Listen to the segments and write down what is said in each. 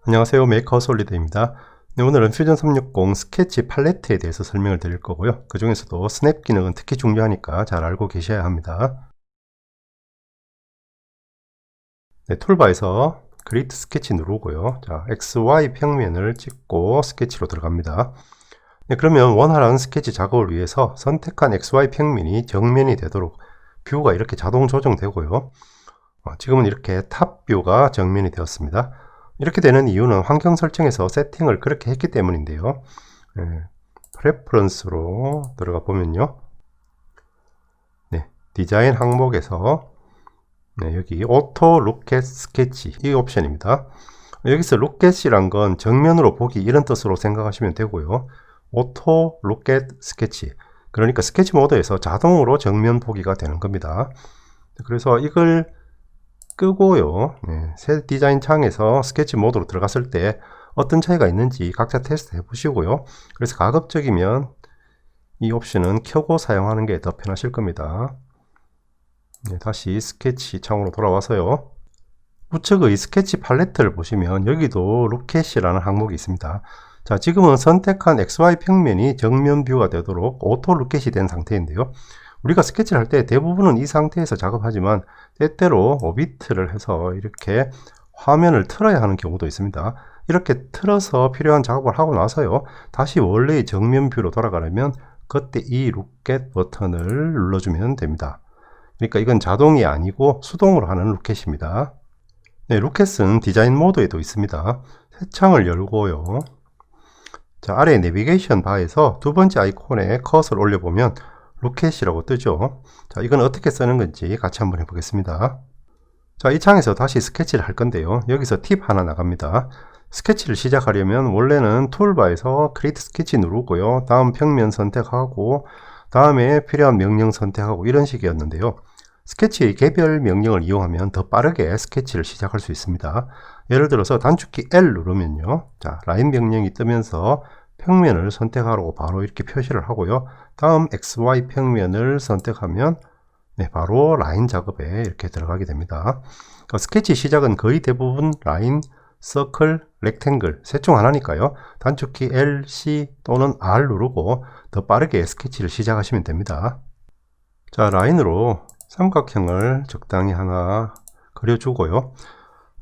안녕하세요. 메이커 솔리드입니다. 네, 오늘은 퓨전 360 스케치 팔레트에 대해서 설명을 드릴 거고요. 그 중에서도 스냅 기능은 특히 중요하니까 잘 알고 계셔야 합니다. 네, 툴바에서 크리에이트 스케치 누르고요. 자, XY 평면을 찍고 스케치로 들어갑니다. 네, 그러면 원활한 스케치 작업을 위해서 선택한 XY 평면이 정면이 되도록 뷰가 이렇게 자동 조정되고요. 지금은 이렇게 탑 뷰가 정면이 되었습니다. 이렇게 되는 이유는 환경 설정에서 세팅을 그렇게 했기 때문인데요. 프레퍼런스로 들어가 보면요. 네, 디자인 항목에서 여기 오토 로켓 스케치 이 옵션입니다. 여기서 로켓이란 건 정면으로 보기 이런 뜻으로 생각하시면 되고요. 오토 로켓 스케치, 그러니까 스케치 모드에서 자동으로 정면 보기가 되는 겁니다. 그래서 이걸 끄고요. 새 디자인 창에서 스케치 모드로 들어갔을 때 어떤 차이가 있는지 각자 테스트 해 보시고요. 그래서 가급적이면 이 옵션은 켜고 사용하는 게 더 편하실 겁니다. 다시 스케치 창으로 돌아와서요. 우측의 스케치 팔레트를 보시면 여기도 로켓이라는 항목이 있습니다. 자, 지금은 선택한 XY 평면이 정면 뷰가 되도록 오토 로켓이 된 상태인데요. 우리가 스케치를 할 때 대부분은 이 상태에서 작업하지만 때때로 오비트를 해서 이렇게 화면을 틀어야 하는 경우도 있습니다. 이렇게 틀어서 필요한 작업을 하고 나서요, 다시 원래의 정면 뷰로 돌아가려면 그때 이 로켓 버튼을 눌러주면 됩니다. 그러니까 이건 자동이 아니고 수동으로 하는 로켓입니다. 네, 로켓은 디자인 모드에도 있습니다. 새 창을 열고요. 자, 아래 내비게이션 바에서 두 번째 아이콘에 컷을 올려보면 로켓이라고 뜨죠. 자, 이건 어떻게 쓰는 건지 같이 한번 해보겠습니다. 자, 이 창에서 다시 스케치를 할 건데요. 여기서 팁 하나 나갑니다. 스케치를 시작하려면 원래는 툴바에서 크리에이트 스케치 누르고요. 다음 평면 선택하고 다음에 필요한 명령 선택하고 이런 식이었는데요. 스케치의 개별 명령을 이용하면 더 빠르게 스케치를 시작할 수 있습니다. 예를 들어서 단축키 L 누르면요. 자, 라인 명령이 뜨면서 평면을 선택하라고 바로 이렇게 표시를 하고요. 다음 XY 평면을 선택하면 바로 라인 작업에 이렇게 들어가게 됩니다. 스케치 시작은 거의 대부분 라인, 서클, 렉탱글 셋 중 하나니까요. 단축키 L, C 또는 R 누르고 더 빠르게 스케치를 시작하시면 됩니다. 자, 라인으로 삼각형을 적당히 하나 그려주고요.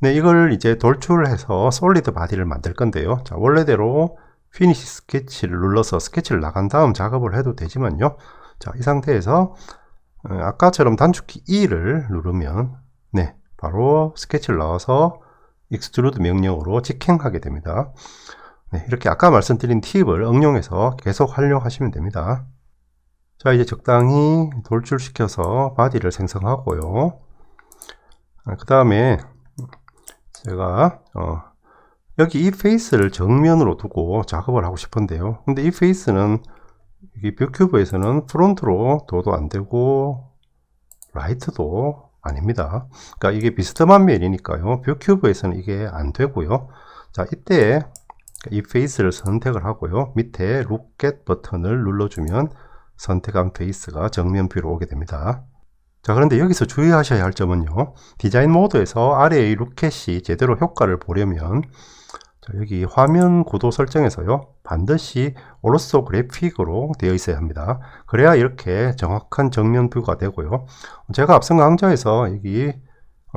네, 이걸 이제 돌출해서 솔리드 바디를 만들 건데요. 자, 원래대로 피니시 스케치를 눌러서 스케치를 나간 다음 작업을 해도 되지만요. 자, 이 상태에서 아까처럼 단축키 E를 누르면 바로 스케치를 나와서 익스트루드 명령으로 직행하게 됩니다. 이렇게 아까 말씀드린 팁을 응용해서 계속 활용하시면 됩니다. 자, 이제 적당히 돌출시켜서 바디를 생성하고요. 그 다음에 제가 여기 이 페이스를 정면으로 두고 작업을 하고 싶은데요. 근데 이 페이스는 이 뷰큐브에서는 프론트로 둬도 안 되고 라이트도 아닙니다. 그러니까 이게 비스듬한 면이니까요. 뷰큐브에서는 이게 안 되고요. 자, 이때 이 페이스를 선택을 하고요. 밑에 로켓 버튼을 눌러주면 선택한 페이스가 정면 뷰로 오게 됩니다. 자, 그런데 여기서 주의하셔야 할 점은요. 디자인 모드에서 아래의 로켓이 제대로 효과를 보려면 자, 여기 화면 구도 설정에서요. 반드시 오로소 그래픽으로 되어 있어야 합니다. 그래야 이렇게 정확한 정면 뷰가 되고요. 제가 앞선 강좌에서 여기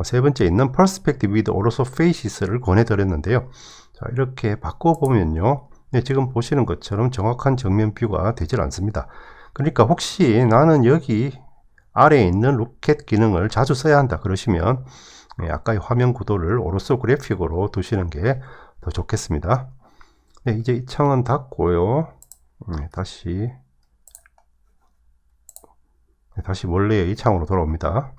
세 번째 있는 Perspective with Oroso Faces를 권해드렸는데요. 자, 이렇게 바꿔보면요. 지금 보시는 것처럼 정확한 정면 뷰가 되질 않습니다. 그러니까 혹시 나는 여기 아래에 있는 로켓 기능을 자주 써야 한다 그러시면 아까의 화면 구도를 오로소 그래픽으로 두시는 게 더 좋겠습니다. 이제 이 창은 닫고요. 다시 원래의 이 창으로 돌아옵니다.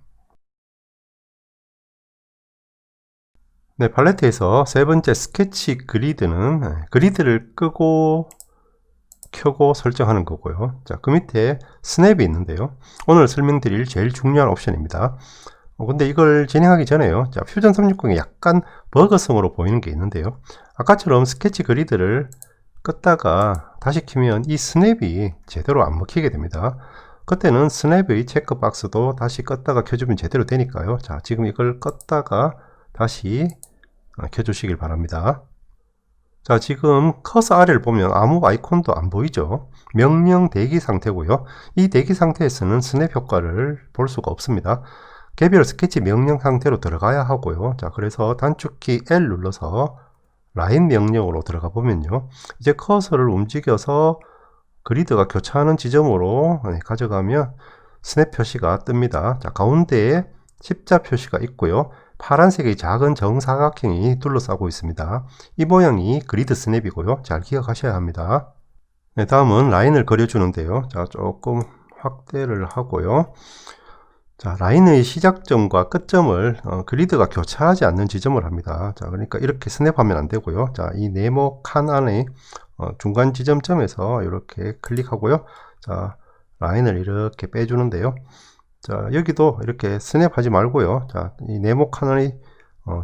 팔레트에서 세 번째 스케치 그리드는 그리드를 끄고 켜고 설정하는 거고요. 자, 그 밑에 스냅이 있는데요. 오늘 설명드릴 제일 중요한 옵션입니다. 근데 이걸 진행하기 전에요. 자, 퓨전 360에 약간 버그성으로 보이는 게 있는데요. 아까처럼 스케치 그리드를 껐다가 다시 키면 이 스냅이 제대로 안 먹히게 됩니다. 그때는 스냅의 체크박스도 다시 껐다가 켜주면 제대로 되니까요. 자, 지금 이걸 껐다가 다시 켜주시길 바랍니다. 자, 지금 커서 아래를 보면 아무 아이콘도 안 보이죠. 명령 대기 상태고요. 이 대기 상태에서는 스냅 효과를 볼 수가 없습니다. 개별 스케치 명령 상태로 들어가야 하고요. 자, 그래서 단축키 L 눌러서 라인 명령으로 들어가 보면요. 이제 커서를 움직여서 그리드가 교차하는 지점으로 가져가면 스냅 표시가 뜹니다. 자, 가운데에 십자 표시가 있고요. 파란색의 작은 정사각형이 둘러싸고 있습니다. 이 모양이 그리드 스냅이고요. 잘 기억하셔야 합니다. 네, 다음은 라인을 그려주는데요. 자, 조금 확대를 하고요. 자, 라인의 시작점과 끝점을 그리드가 교차하지 않는 지점을 합니다. 자, 그러니까 이렇게 스냅하면 안 되고요. 자, 이 네모 칸 안에 중간 지점점에서 이렇게 클릭하고요. 자, 라인을 이렇게 빼주는데요. 자, 여기도 이렇게 스냅하지 말고요. 자, 이 네모 칸의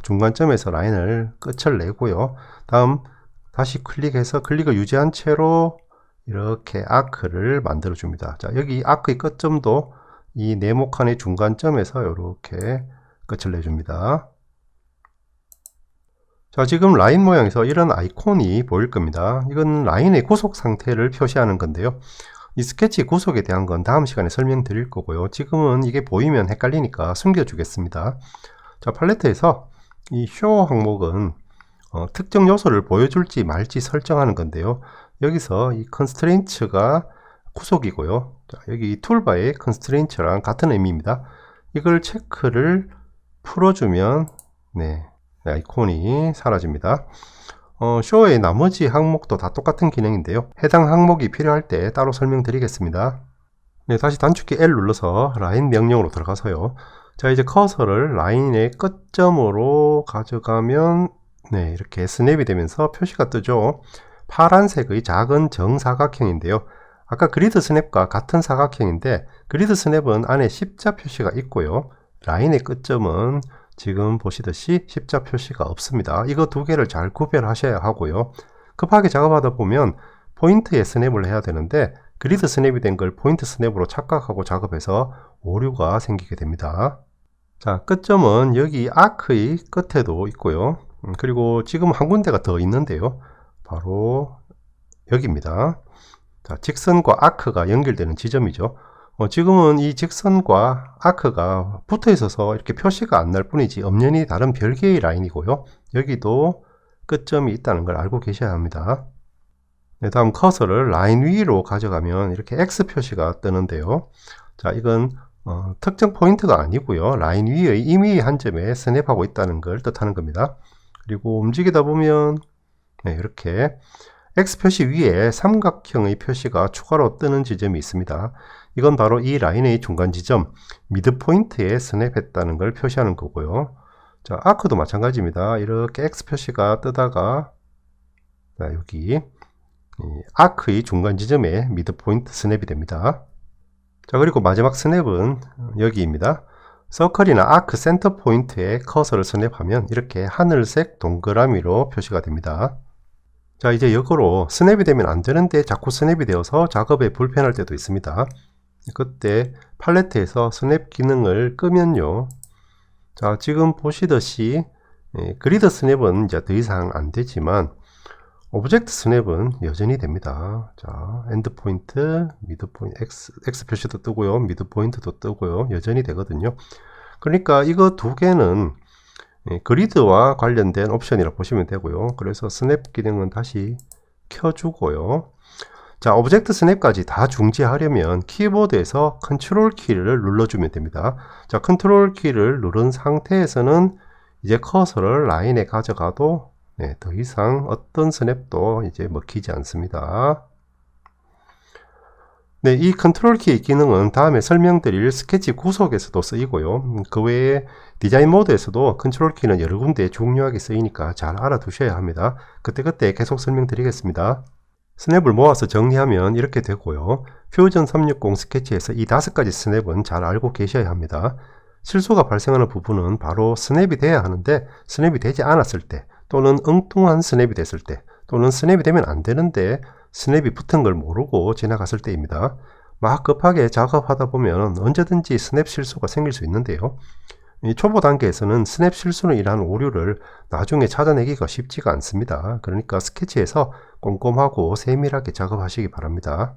중간점에서 라인을 끝을 내고요. 다음 다시 클릭해서 클릭을 유지한 채로 이렇게 아크를 만들어 줍니다. 자, 여기 아크의 끝점도 이 네모 칸의 중간점에서 이렇게 끝을 내줍니다. 자, 지금 라인 모양에서 이런 아이콘이 보일 겁니다. 이건 라인의 구속 상태를 표시하는 건데요. 이 스케치 구속에 대한 건 다음 시간에 설명드릴 거고요. 지금은 이게 보이면 헷갈리니까 숨겨주겠습니다. 자, 팔레트에서 이 쇼 항목은 특정 요소를 보여줄지 말지 설정하는 건데요. 여기서 이 컨스트레인츠가 구속이고요. 자, 여기 툴바의 컨스트레인츠랑 같은 의미입니다. 이걸 체크를 풀어주면 아이콘이 사라집니다. 쇼의 나머지 항목도 다 똑같은 기능인데요. 해당 항목이 필요할 때 따로 설명드리겠습니다. 네, 다시 단축키 L 눌러서 라인 명령으로 들어가서요. 자, 이제 커서를 라인의 끝점으로 가져가면 이렇게 스냅이 되면서 표시가 뜨죠. 파란색의 작은 정사각형인데요. 아까 그리드 스냅과 같은 사각형인데 그리드 스냅은 안에 십자 표시가 있고요. 라인의 끝점은 지금 보시듯이 십자 표시가 없습니다. 이거 두 개를 잘 구별하셔야 하고요. 급하게 작업하다 보면 포인트에 스냅을 해야 되는데 그리드 스냅이 된 걸 포인트 스냅으로 착각하고 작업해서 오류가 생기게 됩니다. 자, 끝점은 여기 아크의 끝에도 있고요. 그리고 지금 한 군데가 더 있는데요. 바로 여기입니다. 자, 직선과 아크가 연결되는 지점이죠. 지금은 이 직선과 아크가 붙어 있어서 이렇게 표시가 안 날 뿐이지 엄연히 다른 별개의 라인이고요. 여기도 끝점이 있다는 걸 알고 계셔야 합니다. 네, 다음 커서를 라인 위로 가져가면 이렇게 X 표시가 뜨는데요. 자, 이건 특정 포인트가 아니고요. 라인 위의 임의 한 점에 스냅하고 있다는 걸 뜻하는 겁니다. 그리고 움직이다 보면 이렇게 X 표시 위에 삼각형의 표시가 추가로 뜨는 지점이 있습니다. 이건 바로 이 라인의 중간 지점, 미드 포인트에 스냅했다는 걸 표시하는 거고요. 자, 아크도 마찬가지입니다. 이렇게 X 표시가 뜨다가 여기 아크의 중간 지점에 미드 포인트 스냅이 됩니다. 자, 그리고 마지막 스냅은 여기입니다. 서클이나 아크 센터 포인트에 커서를 스냅하면 이렇게 하늘색 동그라미로 표시가 됩니다. 자, 이제 역으로 스냅이 되면 안 되는데 자꾸 스냅이 되어서 작업에 불편할 때도 있습니다. 그때 팔레트에서 스냅 기능을 끄면요. 자, 지금 보시듯이 그리드 스냅은 이제 더 이상 안 되지만 오브젝트 스냅은 여전히 됩니다. 자, 엔드 포인트, 미드 포인트, X 표시도 뜨고요. 미드 포인트도 뜨고요. 여전히 되거든요. 그러니까 이거 두 개는 그리드와 관련된 옵션이라 보시면 되고요. 그래서 스냅 기능은 다시 켜주고요. 자, 오브젝트 스냅까지 다 중지하려면 키보드에서 컨트롤 키를 눌러주면 됩니다. 자, 컨트롤 키를 누른 상태에서는 이제 커서를 라인에 가져가도 더 이상 어떤 스냅도 이제 먹히지 않습니다. 네, 이 컨트롤 키 기능은 다음에 설명드릴 스케치 구속에서도 쓰이고요. 그 외에 디자인 모드에서도 컨트롤 키는 여러 군데 중요하게 쓰이니까 잘 알아두셔야 합니다. 그때그때 계속 설명드리겠습니다. 스냅을 모아서 정리하면 이렇게 되고요. 퓨전 360 스케치에서 이 5가지 스냅은 잘 알고 계셔야 합니다. 실수가 발생하는 부분은 바로 스냅이 돼야 하는데 스냅이 되지 않았을 때, 또는 엉뚱한 스냅이 됐을 때, 또는 스냅이 되면 안 되는데 스냅이 붙은 걸 모르고 지나갔을 때입니다. 막 급하게 작업하다 보면 언제든지 스냅 실수가 생길 수 있는데요. 이 초보 단계에서는 스냅 실수로 인한 오류를 나중에 찾아내기가 쉽지가 않습니다. 그러니까 스케치에서 꼼꼼하고 세밀하게 작업하시기 바랍니다.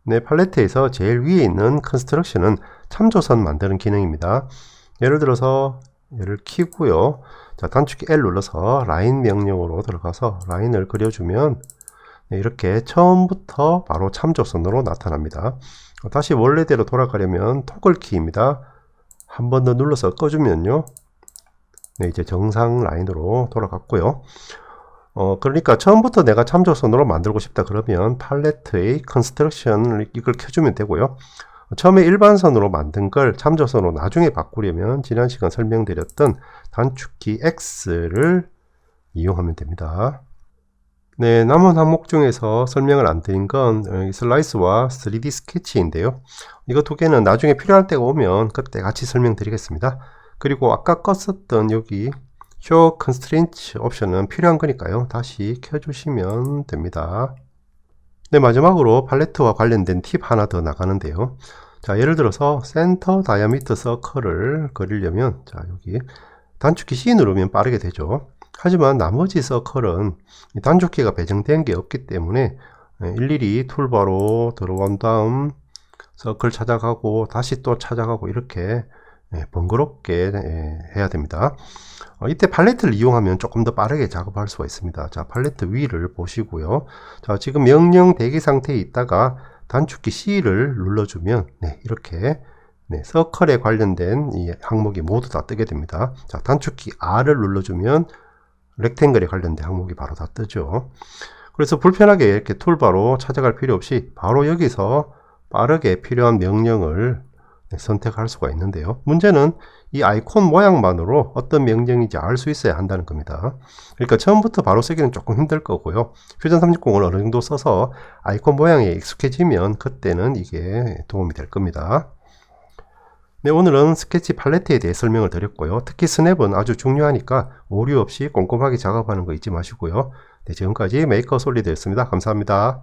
네, 팔레트에서 제일 위에 있는 컨스트럭션은 참조선 만드는 기능입니다. 예를 들어서 얘를 키고요. 자, 단축키 L 눌러서 라인 명령으로 들어가서 라인을 그려주면 네, 이렇게 처음부터 바로 참조선으로 나타납니다. 다시 원래대로 돌아가려면 토글 키입니다. 한 번 더 눌러서 꺼주면요. 네, 이제 정상 라인으로 돌아갔고요. 그러니까 처음부터 내가 참조선으로 만들고 싶다 그러면 팔레트의 컨스트럭션을 이걸 켜주면 되고요. 처음에 일반선으로 만든 걸 참조선으로 나중에 바꾸려면 지난 시간 설명드렸던 단축키 X를 이용하면 됩니다. 네, 남은 항목 중에서 설명을 안 드린 건 슬라이스와 3D 스케치인데요. 이거 두 개는 나중에 필요할 때가 오면 그때 같이 설명드리겠습니다. 그리고 아까 껐었던 여기 Show Constraints 옵션은 필요한 거니까요. 다시 켜주시면 됩니다. 네, 마지막으로 팔레트와 관련된 팁 하나 더 나가는데요. 자, 예를 들어서 센터 다이아미터 서클을 그리려면 자, 여기 단축키 C 누르면 빠르게 되죠. 하지만 나머지 서클은 단축키가 배정된 게 없기 때문에 일일이 툴바로 들어온 다음 서클 찾아가고 다시 또 찾아가고 이렇게 번거롭게 해야 됩니다. 이때 팔레트를 이용하면 조금 더 빠르게 작업할 수가 있습니다. 자, 팔레트 위를 보시고요. 자, 지금 명령 대기 상태에 있다가 단축키 C를 눌러주면 이렇게 서클에 관련된 이 항목이 모두 다 뜨게 됩니다. 자, 단축키 R을 눌러주면 렉탱글에 관련된 항목이 바로 다 뜨죠. 그래서 불편하게 이렇게 툴바로 찾아갈 필요 없이 바로 여기서 빠르게 필요한 명령을 선택할 수가 있는데요. 문제는 이 아이콘 모양만으로 어떤 명령인지 알 수 있어야 한다는 겁니다. 그러니까 처음부터 바로 쓰기는 조금 힘들 거고요. 퓨전 360을 어느 정도 써서 아이콘 모양에 익숙해지면 그때는 이게 도움이 될 겁니다. 네, 오늘은 스케치 팔레트에 대해 설명을 드렸고요. 특히 스냅은 아주 중요하니까 오류 없이 꼼꼼하게 작업하는 거 잊지 마시고요. 네, 지금까지 메이커 솔리드였습니다. 감사합니다.